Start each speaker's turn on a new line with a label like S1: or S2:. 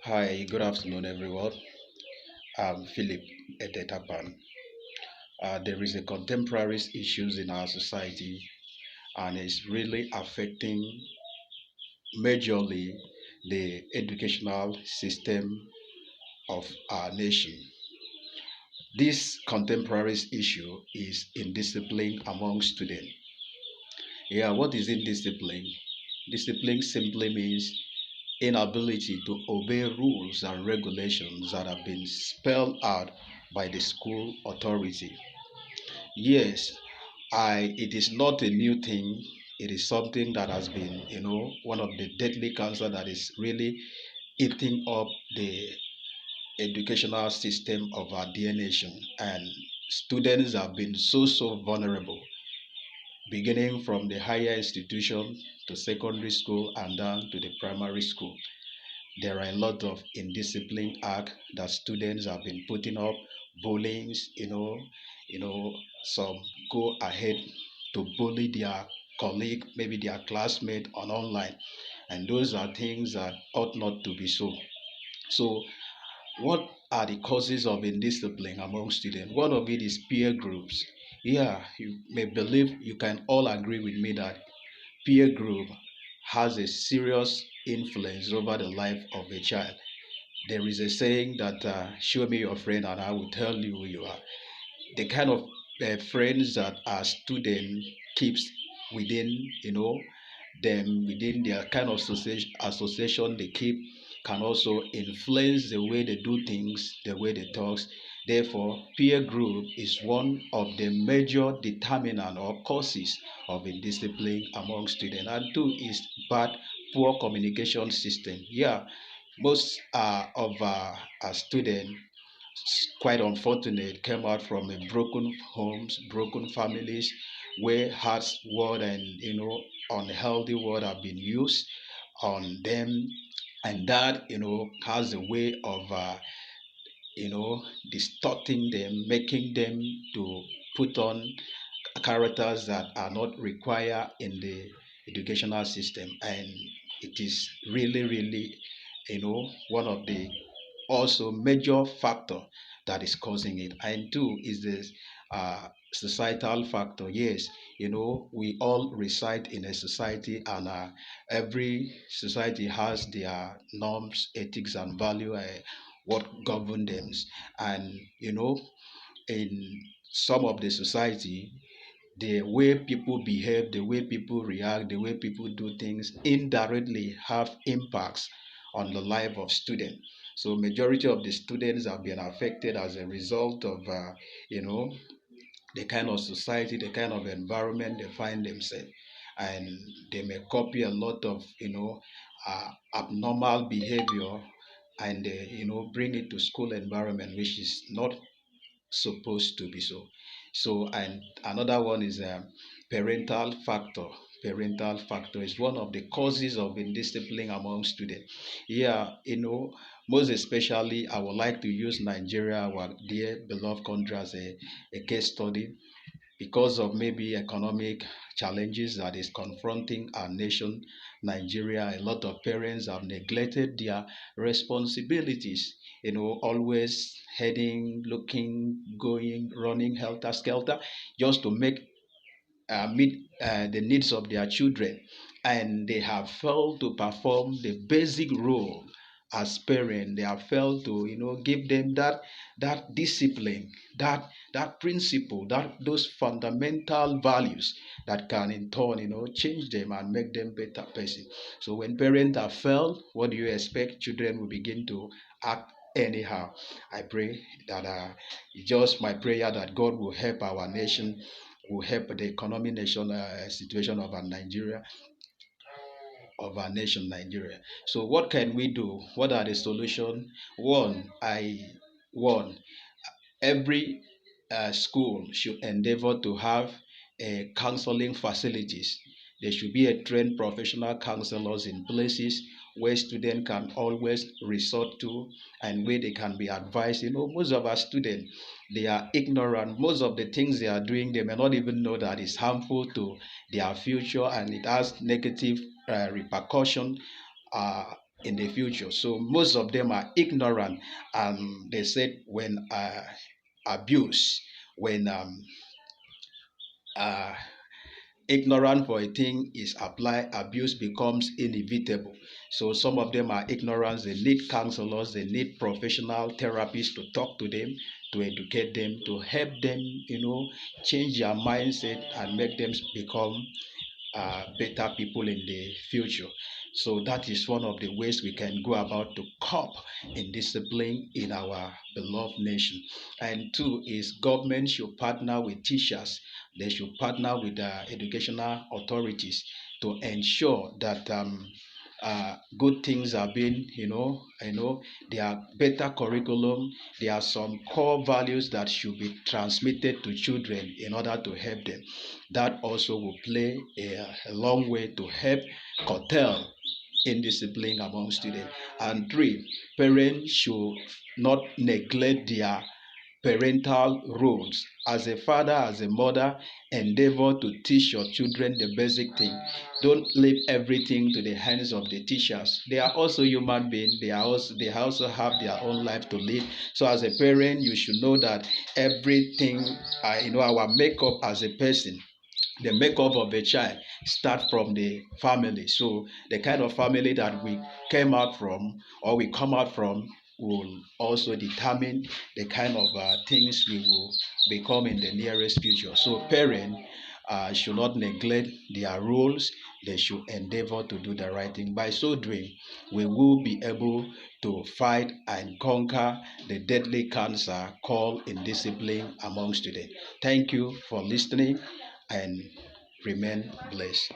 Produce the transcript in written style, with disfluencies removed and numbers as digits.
S1: Hi, good afternoon, everyone. I'm Philip Edetapan. There is a contemporary issues in our society, and it's really affecting majorly the educational system of our nation. This contemporary issue is indiscipline among students. Yeah, what is indiscipline? Discipline simply means inability to obey rules and regulations that have been spelled out by the school authority. Yes, I it is not a new thing. It is something that has been, one of the deadly cancer that is really eating up the educational system of our dear nation. And students have been so vulnerable, beginning from the higher institution to secondary school and down to the primary school. There are a lot of indiscipline act that students have been putting up, bullying, some go ahead to bully their colleague, maybe their classmate on online. And those are things that ought not to be so. So what are the causes of indiscipline among students? One of it is peer groups. Yeah, you may believe, you can all agree with me that peer group has a serious influence over the life of a child. There is a saying that show me your friend and I will tell you who you are. The kind of friends that a student keeps within, them within their kind of association they keep can also influence the way they do things, the way they talk. Therefore, peer group is one of the major determinant or causes of indiscipline among students. And two is bad, poor communication system. Yeah, most of our students, quite unfortunate, came out from a broken homes, broken families, where harsh word and unhealthy word have been used on them, and that has a way of distorting them, making them to put on characters that are not required in the educational system. And it is really one of the also major factor that is causing it. And two is this societal factor. Yes, we all reside in a society, and every society has their norms, ethics, and value, what govern them. And in some of the society, the way people behave, the way people react, the way people do things indirectly have impacts on the life of students. So majority of the students have been affected as a result of you know the kind of society, the kind of environment they find themselves, and they may copy a lot of abnormal behavior, and bring it to school environment, which is not supposed to be so. So, and another one is parental factor. Parental factor is one of the causes of indiscipline among students. Yeah, most especially, I would like to use Nigeria, our dear beloved country, as a case study because of maybe economic challenges that is confronting our nation, Nigeria. A lot of parents have neglected their responsibilities, always heading, looking, going, running helter skelter just to meet the needs of their children, and they have failed to perform the basic role as parents. They have failed to give them that discipline, that principle, that those fundamental values that can in turn change them and make them better person. So when parents have failed, what do you expect? Children will begin to act anyhow. I pray that just my prayer that God will help our nation, will help the economic nation situation of our nation Nigeria. So what can we do? What are the solutions? One, every school should endeavor to have counseling facilities. There should be a trained professional counselors in places where students can always resort to, and where they can be advised. Most of our students, they are ignorant. Most of the things they are doing, they may not even know that it's harmful to their future, and it has negative repercussion in the future. So most of them are ignorant. They said when abuse, when uh, ignorant for a thing is applied, abuse becomes inevitable. So some of them are ignorant. They need counselors, they need professional therapists to talk to them, to educate them, to help them, change their mindset and make them become better people in the future. So that is one of the ways we can go about to cope in discipline in our beloved nation. And two is government should partner with teachers. They should partner with the educational authorities to ensure that good things are being, there are better curriculum. There are some core values that should be transmitted to children in order to help them. That also will play a long way to help curtail indiscipline among students. And three, parents should not neglect their parental roles. As a father, as a mother, endeavor to teach your children the basic thing. Don't leave everything to the hands of the teachers. They are also human beings. They also have their own life to live. So as a parent, you should know that everything, our makeup as a person, the makeup of a child start from the family. So the kind of family that we came out from or we come out from will also determine the kind of things we will become in the nearest future. So parents should not neglect their roles. They should endeavor to do the right thing. By so doing, we will be able to fight and conquer the deadly cancer called indiscipline among students. Thank you for listening and remain blessed.